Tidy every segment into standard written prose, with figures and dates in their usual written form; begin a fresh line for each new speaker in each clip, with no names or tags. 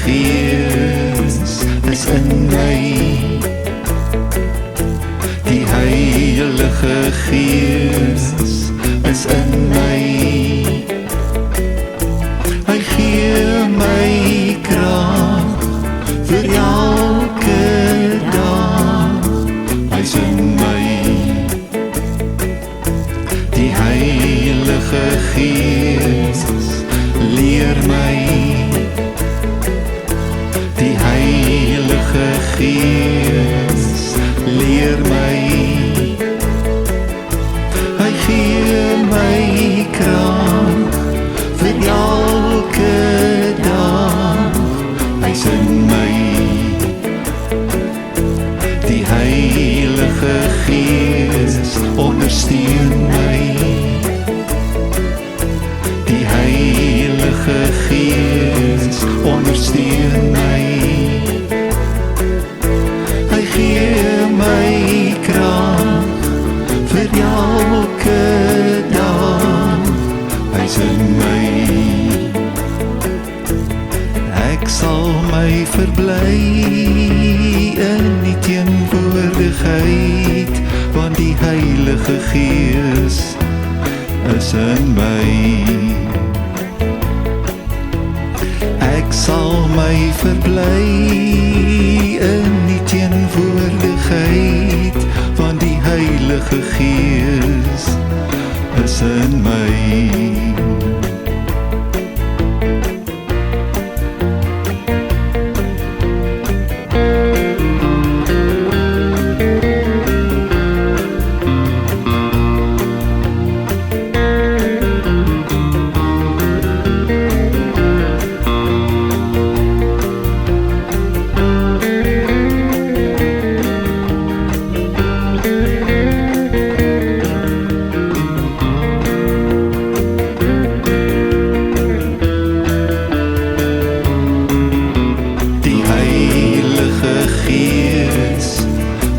Gees is in my. Die Heilige Gees is in my. Hy gee my krag vir elke dag. Hy is in my. Die Heilige Gees leer my. Die Heilige Gees leer my. Hy gee my krag vir elke dag. Hy is in my. Die Heilige Gees ondersteun my. Die Heilige Gees ondersteun my. Hy gee my krag vir elke dag. Hy is in my. Ek sal my verbly in die teenwoordigheid, want die Heilige Gees is in my. Ek sal my verbly in die teenwoordigheid, want die Heilige Gees is in my.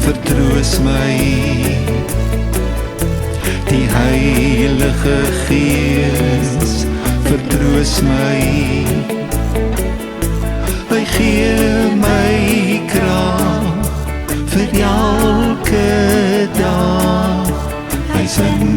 Vertroos my. Die Heilige Gees vertroos my. Hy gee my krag vir elke dag. Hy is in